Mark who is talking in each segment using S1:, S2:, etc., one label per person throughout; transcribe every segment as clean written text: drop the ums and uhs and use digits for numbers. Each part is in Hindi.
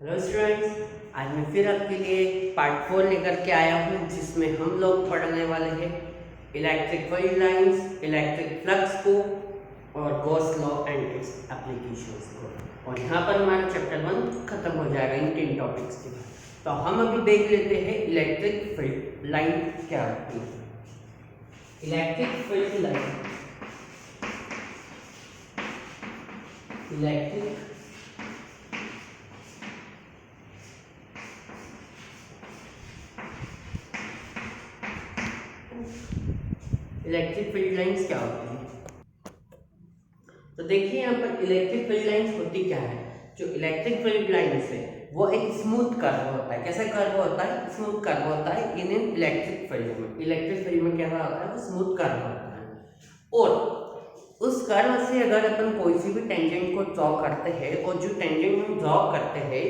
S1: हेलो स्टूडेंट्स, आज मैं फिर आपके लिए पार्ट 4 लेकर के आया हूँ जिसमें हम लोग पढ़ने वाले हैं electric field lines, electric flux को और Gauss law and it's applications को। और यहाँ पर हमारा चैप्टर 1 खत्म हो जाएगा इन 3 टॉपिक्स के बाद। तो हम अभी देख लेते हैं इलेक्ट्रिक फील्ड लाइन क्या होती है। Electric field line, electric field lines क्या होती है। तो देखिए यहाँ पर इलेक्ट्रिक फील्ड लाइंस होती क्या है। जो इलेक्ट्रिक फील्ड लाइंस है वो एक स्मूथ कर्व होता है। कैसा कर्व होता है? स्मूथ कर्व होता है इन इलेक्ट्रिक फील्ड में। इलेक्ट्रिक फील्ड में क्या होता है? वो स्मूथ कर्व होता है। और उस कर्व से अगर अपन कोई सी भी टेंजेंट को ड्रॉ करते हैं और जो टेंजेंट हम ड्रॉ करते हैं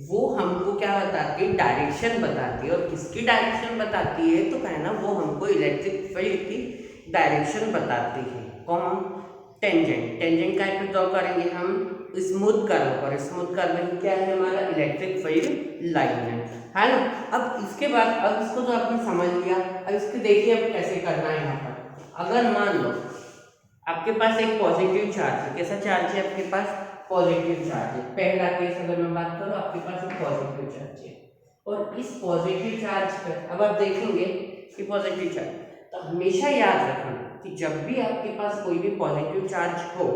S1: वो हमको क्या बताती है? डायरेक्शन बताती है। और किसकी डायरेक्शन बताती है? तो कहना वो हमको इलेक्ट्रिक फील्ड की डायरेक्शन बताती है। कौन? टेंजेंट। टेंजेंट का पे ड्रॉ करेंगे हम स्मूथ कर्व पर। स्मूथ कर्व में क्या है? हमारा इलेक्ट्रिक फील्ड लाइन है ना। अब इसके बाद अब इसको तो आपने समझ लिया। अब इसको देखिए अब कैसे करना है। यहाँ पर अगर मान लो आपके पास एक पॉजिटिव चार्ज है। कैसा चार्ज है आपके पास? पॉजिटिव चार्ज है। पहला केस अगर मैं बात करूँ, आपके पास एक पॉजिटिव चार्ज है और इस पॉजिटिव चार्ज पर अब आप देखेंगे कि पॉजिटिव चार्ज, तो हमेशा याद रखना कि जब भी आपके पास कोई भी पॉजिटिव चार्ज हो,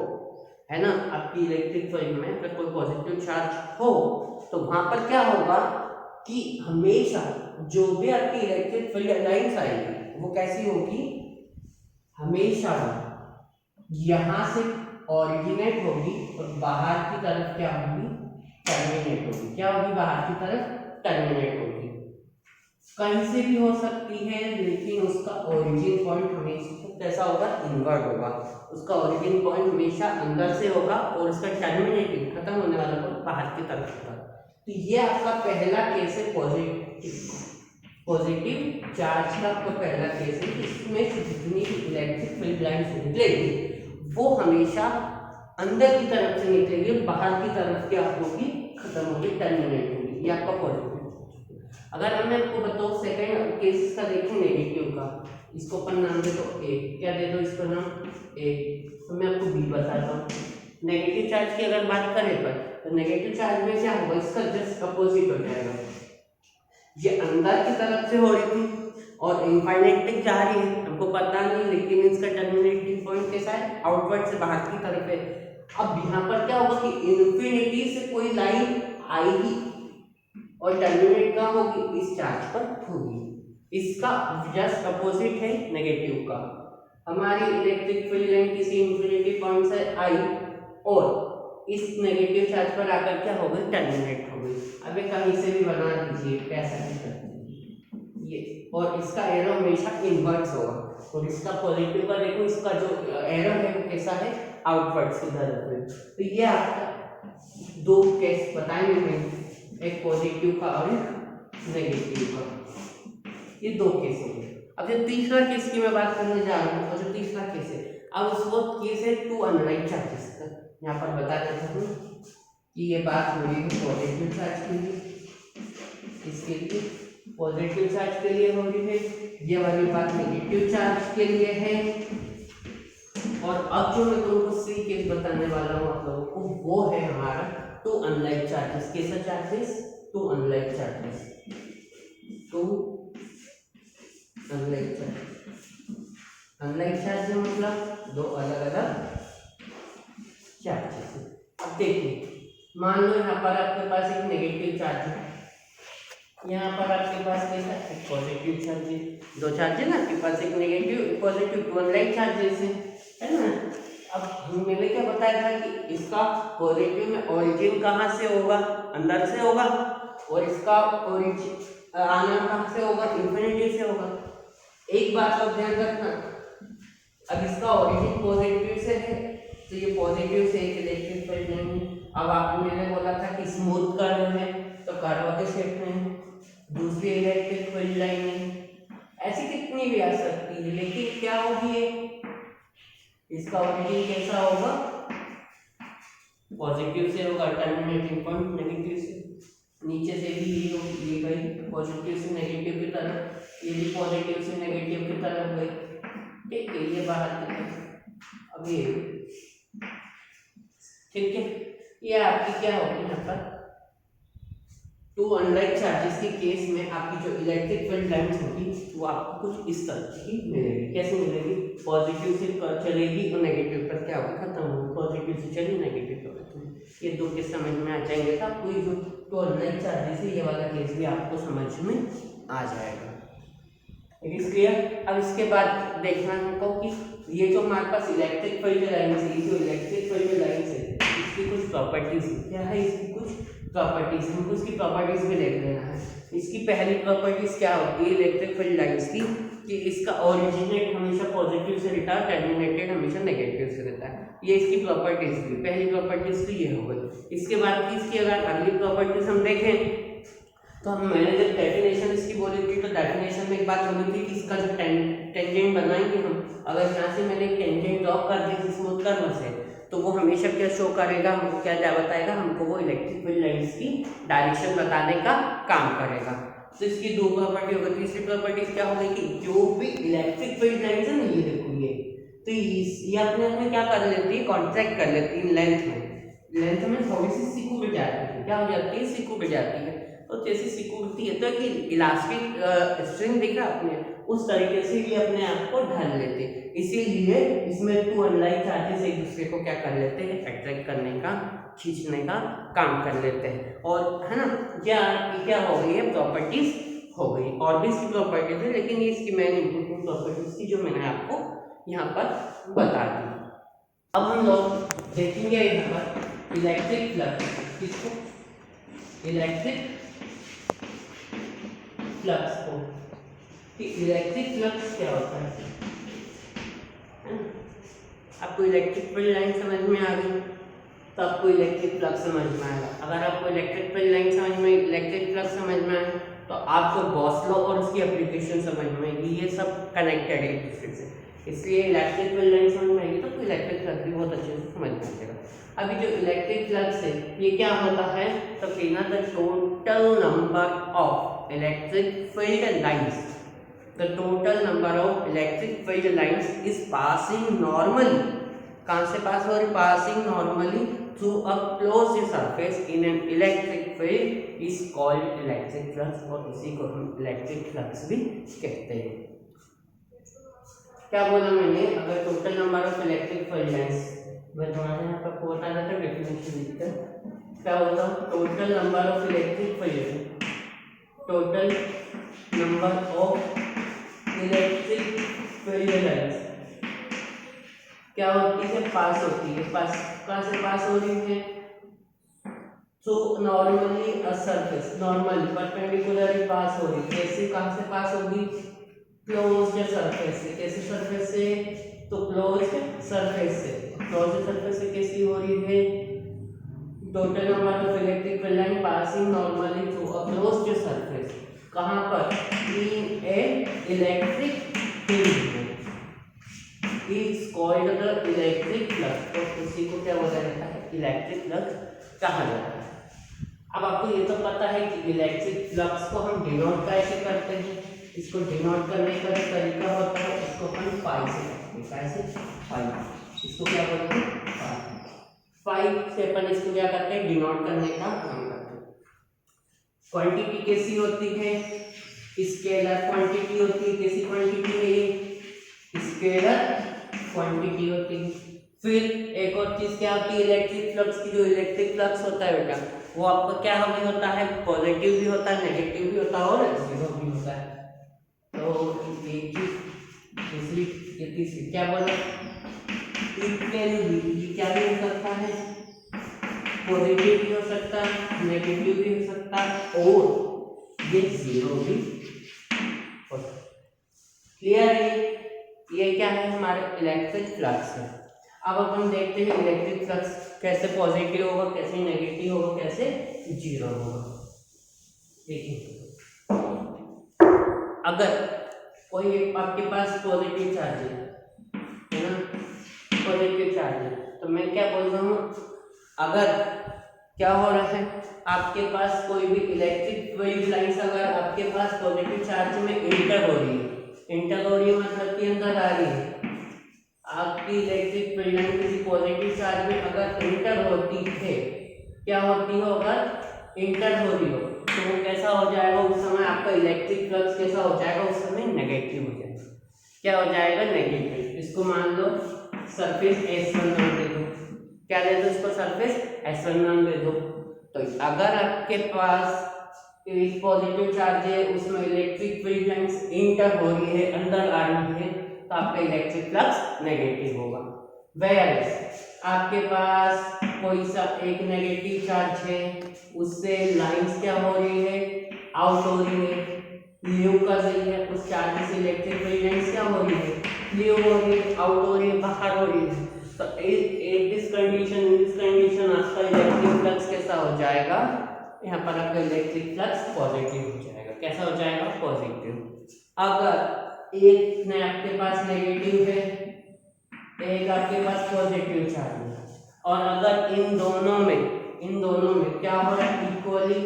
S1: है ना, आपकी इलेक्ट्रिक फील्ड में अगर कोई पॉजिटिव चार्ज हो तो वहां पर क्या होगा कि हमेशा जो भी आपकी इलेक्ट्रिक फील्ड लाइंस आएगी वो कैसी होगी? हमेशा यहाँ से ऑरिजिनेट होगी और बाहर की तरफ क्या होगी? टर्मिनेट होगी। क्या होगी? बाहर की तरफ टर्मिनेट होगी। कहीं से भी हो सकती है लेकिन उसका ओरिजिन पॉइंट हमेशा कैसा होगा? इनवर्ट होगा। उसका ओरिजिन पॉइंट हमेशा अंदर से होगा और उसका टर्मिनेटिंग खत्म होने वाला पॉइंट बाहर की तरफ होगा। तो ये आपका पहला केस है पॉजिटिव चार्ज का आपका पहला केस है। इसमें जितनी इलेक्ट्रिक फील्ड लाइंस निकलेगी वो हमेशा अंदर की तरफ से निकलेगी, बाहर की तरफ क्या होगी? खत्म होगी, टर्मिनेट होगी। ये आपका पॉजिटिव। अगर मैं आपको बताऊं सेकंड केस का देखें नेगेटिव का, इसको अपन नाम दे दो ए। क्या दे दो इसको नाम? ए। तो मैं आपको बी बताता हूँ। नेगेटिव चार्ज की अगर बात करें तो नेगेटिव चार्ज में क्या होगा? इसका जस्ट अपोजिट हो जाएगा। ये अंदर की तरफ से हो रही थी और इनफाइनाइट तक जा रही है, हमको पता नहीं, लेकिन इसका टर्मिनेटिंग पॉइंट कैसा है? आउटवर्ड से बाहर की तरफ है। अब यहाँ पर क्या होगा कि इन्फिनिटी से कोई लाइन आएगी और टर्मिनेट कहाँ होगी? इस चार्ज पर होगी। इसका जस्ट अपोजिट है नेगेटिव का। हमारी इलेक्ट्रिक फील्ड लाइन किसी इन्फिनिटी पॉइंट से आई और इस नेगेटिव चार्ज पर आकर क्या हो गई? टर्मिनेट हो गई। अब कहीं से भी बना दीजिए, कैसा भी करते ये, और इसका एरो हमेशा इनवर्स होगा। और इसका पॉजिटिव का देखो, इसका जो एरो है वो कैसा है? आउटवर्ड्स की तरफ है। तो ये आपका दो केस बताएंगे मैं, एक पॉजिटिव का और एक नेगेटिव का। ये दो केस हो गए। अब जो तीसरा केस की मैं बात करने जा रहा हूँ, तो जो तीसरा केस है, अब उस वक्त केस है टू अनलाइक चार्जेस का। यहाँ पर बता देता हूँ कि ये बात हो रही है पॉजिटिव चार्ज के लिए, इसके लिए पॉजिटिव चार्ज के लिए हो रही है, ये वाली बात नेगेटिव चार्ज के लिए है। और अब जो मैं तुमको सी केस बताने वाला हूँ आप लोगों को, वो है हमारा टू अनलाइक चार्जेस। कैसा charges? Two unlike charges. Two unlike charges. Unlike charge मतलब दो अलग अलग चार्जेस। अब देखिए, मान लो यहाँ पर आपके पास एक नेगेटिव चार्ज है, यहाँ पर आपके पास कैसा एक पॉजिटिव चार्ज है। दो चार्ज है ना आपके पास, एक नेगेटिव एक पॉजिटिव, टू अनलाइक चार्जेस है ना। अब मैंने क्या बताया था कि इसका पॉजिटिव में ओरिजिन कहाँ से होगा? अंदर से होगा। और इसका ओरिजिन आना कहाँ से होगा? इन्फिनिटी से होगा। एक बात आप ध्यान रखना, अब इसका ओरिजिन पॉजिटिव से है तो ये पॉजिटिव से एक इलेक्ट्रिक फील्ड लाइन। अब आपको मैंने बोला था कि स्मूथ कर्व है तो कर्व के शेप में है। दूसरी इलेक्ट्रिक फील्ड लाइन है, ऐसी कितनी भी आ सकती है, लेकिन क्या होगी ये? इसका ओरिजिन कैसा होगा? पॉजिटिव से होगा, टर्मिनेटिंग पॉइंट नेगेटिव से। नीचे से भी ये गई पॉजिटिव से नेगेटिव की तरफ, ये भी पॉजिटिव से नेगेटिव की तरफ गई, ठीक है, ये बाहर की तरफ। अब ये ठीक है, ये आपकी क्या होगी यहाँ पर टू अनलाइक चार्जेस के केस में आपकी जो इलेक्ट्रिक फील्ड लाइन्स होगी वो आपको कुछ इस तरह की मिलेगी। कैसे मिलेगी? पॉजिटिव से चलेगी और नेगेटिव पर क्या होगी? खत्म होगी। पॉजिटिव से चली, नेगेटिव पर खत्म। ये दो केस समझ में आ जाएंगे तो आपको ये जो टू अनलाइक चार्जेस है ये वाला केस भी आपको समझ में आ जाएगा। It is clear. अब इसके बाद देखना हमको कि ये जो हमारे पास इलेक्ट्रिक फील्ड लाइन्स है, ये जो इलेक्ट्रिक फील्ड लाइन्स है इसकी कुछ प्रॉपर्टीज है। क्या है इसकी कुछ प्रॉपर्टीज? हमको इसकी प्रॉपर्टीज भी देख लेना है। इसकी पहली प्रॉपर्टीज क्या होती है इलेक्ट्रिक फील्ड लाइन्स की कि इसका ओरिजिनेट हमेशा पॉजिटिव से रहता है, टर्मिनेटेड हमेशा नेगेटिव से रहता है। ये इसकी प्रॉपर्टीज थी। पहली प्रॉपर्टीज तो ये हो गई। इसके बाद की इसकी अगर अगली प्रॉपर्टीज हम देखें तो हम मैंने जब डेफिनेशन इसकी बोली थी तो डेफिनेशन में एक बात बोली थी कि इसका जो टेंजेंट बनाएंगे हम, अगर यहाँ से मैंने टेंजेंट ड्रॉ कर दी स्मूथ कर्व से तो वो हमेशा क्या शो करेगा? हमको क्या बताएगा? हमको वो इलेक्ट्रिक फील्ड लाइन्स की डायरेक्शन बताने का काम करेगा। तो इसकी दो प्रॉपर्टी होगी। तीसरी प्रॉपर्टी क्या होगी कि जो भी इलेक्ट्रिक फील्ड लाइन्स है ना, ये देखो तो ये अपने आप में क्या कर लेती है? कॉन्ट्रैक्ट कर लेती है लेंथ में थोड़ी सी सिकुड़ जाती है। क्या हो जाती है? सिकुड़ जाती है। तो जैसे सिक्योरिटी है तो कि इलास्टिक स्ट्रिंग दिख रहा आपने, उस तरीके से ये अपने आप को ढल लेते हैं। इसीलिए इसमें टू अनलाइक चार्जेस एक दूसरे को क्या कर लेते हैं? अट्रैक्ट करने का, खींचने का काम कर लेते हैं। और है ना, क्या हो गई है? प्रॉपर्टीज हो गई। और भी इसकी प्रॉपर्टीज है लेकिन ये इसकी मेन इंपॉर्टेंट प्रॉपर्टीज थी जो मैंने आपको यहाँ पर बता दी। अब हम लोग देखेंगे यहाँ पर इलेक्ट्रिक फ्लक्स। किसको? इलेक्ट्रिक फ्लक्स को। कि इलेक्ट्रिक फ्लक्स क्या होता है? आपको इलेक्ट्रिक फील्ड लाइन समझ में आ गई तो आपको इलेक्ट्रिक फ्लक्स समझ में आएगा। अगर आपको इलेक्ट्रिक फील्ड लाइन समझ में, इलेक्ट्रिक फ्लक्स समझ में आए तो आपको गॉस लॉ और उसकी एप्लीकेशन समझ में आएगी। ये सब कनेक्टेड है एक दूसरे से, इसलिए इलेक्ट्रिक फील्ड लाइन समझ में आएगी तो इलेक्ट्रिक फ्लक्स भी बहुत अच्छे से समझ में आएगा। अभी जो इलेक्ट्रिक फ्लक्स है ये क्या होता है? तो कहना the total number of electric field lines, the total number of electric field lines is passing normally. कहाँ से पास हो रही? Passing normally through a closed surface in an electric field is called electric flux, और इसी को हम इलेक्ट्रिक फ्लक्स भी कहते हैं। क्या बोला मैंने? अगर total number of electric field lines, मैं थोड़ा सा यहाँ पर बता देता हूँ डेफिनेशन लिखकर। क्या होता है? Total number of electric field, total number of electric field lines क्या होती है? पास होती है। पास कहाँ से पास हो रही है? तो normally a surface, normally perpendicularly pass हो रही है। कैसे? कहाँ से पास होगी? क्लोज्ड सरफेस से। कैसे सरफेस से? तो क्लोज्ड सरफेस से। क्लोज्ड सरफेस से कैसी हो रही है? Total number of electric field line passing normally through a closed surface. कहाँ पर? In a electric field is called the electric flux. तो उसी को क्या बोला जाता है? इलेक्ट्रिक फ्लक्स कहा जाता है। अब आपको ये तो पता है कि इलेक्ट्रिक फ्लक्स को हम डिनोट कैसे करते हैं। इसको डिनोट करने का तरीका होता है, इसको हम फाई से करते हैं। कैसे? फाई। इसको क्या बोलते हैं? फाई से अपन इसको क्या करते हैं? डिनोट करने का काम करते हैं। क्वांटिटी कैसी होती है? स्केलर क्वांटिटी होती है। कैसी क्वांटिटी है ये? स्केलर क्वांटिटी होती है। फिर एक और चीज क्या होती है इलेक्ट्रिक फ्लक्स की? जो इलेक्ट्रिक फ्लक्स होता है बेटा वो आपका क्या भी होता है? पॉजिटिव भी होता है, नेगेटिव भी होता है और जीरो भी होता है। तो एक दूसरी ये तीसरी क्या बोला? ये क्या भी हो सकता है? पॉजिटिव भी हो सकता है, नेगेटिव भी हो सकता है और ये जीरो भी हो सकता है। क्लियर है? ये क्या है? हमारे इलेक्ट्रिक फ्लक्स है। अब हम देखते हैं इलेक्ट्रिक फ्लक्स कैसे पॉजिटिव होगा, कैसे नेगेटिव होगा, कैसे जीरो होगा। देखिए अगर कोई आपके पास पॉजिटिव चार्ज है ना, पॉजिटिव चार्ज है तो मैं क्या बोल रहा हूँ? अगर क्या हो रहा है, आपके पास कोई भी इलेक्ट्रिक फील्ड लाइंस अगर आपके पास पॉजिटिव चार्ज में इंटर हो रही है, इंटर हो रही है मतलब कि अंदर आ रही है, आपकी इलेक्ट्रिक फील्ड लाइन किसी पॉजिटिव चार्ज में अगर इंटर होती है, क्या होती हो, अगर इंटर हो रही हो तो वो कैसा हो जाएगा, उस समय आपका इलेक्ट्रिक फ्लक्स कैसा हो जाएगा, उस समय नेगेटिव हो जाएगा। क्या हो जाएगा, नेगेटिव। इसको मान लो सरफेस S1 नाम दे दो, क्या दे दो इसको, सरफेस S1 नाम दे दो। तो अगर आपके पास पॉजिटिव चार्ज है, उसमें इलेक्ट्रिक फील्ड लाइंस इंटर हो रही है, अंदर आ रही है, तो आपका इलेक्ट्रिक फ्लक्स नेगेटिव होगा। वेयरएज आपके पास कोई सा एक नेगेटिव चार्ज है, उससे लाइंस क्या हो रही है, आउट हो रही है, लीव कर रही है, उस चार्ज से इलेक्ट्रिक फील्ड लाइंस क्या हो रही है, लीव हो रही है, आउट हो रही है, बाहर हो रही है। तो इन दिस कंडीशन आपका इलेक्ट्रिक फ्लक्स कैसा हो जाएगा, यहाँ पर आपका इलेक्ट्रिक फ्लक्स पॉजिटिव हो जाएगा। कैसा हो जाएगा, पॉजिटिव। अगर एक में आपके पास नेगेटिव है, एक आपके पास पॉजिटिव चार्ज है, और अगर इन दोनों में क्या हो रहा है, इक्वली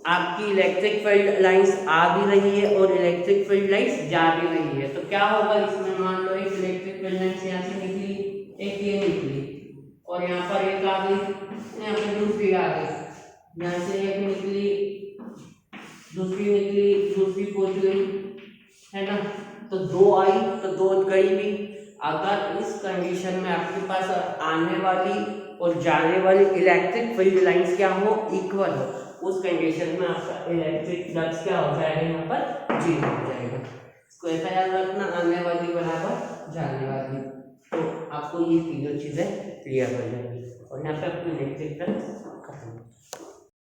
S1: आपकी इलेक्ट्रिक फील्ड लाइंस आ भी रही है और इलेक्ट्रिक फील्ड लाइंस जा भी रही है, तो क्या होगा इसमें, मान लो एक इलेक्ट्रिक फील्ड लाइंस यहाँ से निकली, एक ये निकली, और यहाँ पर एक आ गई, यहाँ पर दूसरी आ गई, यहाँ से एक निकली, दूसरी निकली, दूसरी पहुंच गई, है ना, तो दो आई तो दो गई भी। अगर इस कंडीशन में आपके पास आने वाली और जाने वाली इलेक्ट्रिक फील्ड लाइंस क्या हो, इक्वल हो, उस कंडीशन में आपका इलेक्ट्रिक फ्लक्स क्या हो जाएगा, यहाँ पर 0 हो जाएगा। इसको ऐसा याद रखना, आने वाली बराबर जाने वाली, तो आपको ये तीनों चीज़ें क्लियर हो जाएगी और यहाँ पे आपकी इलेक्ट्रिक फ्लक्स खत्म।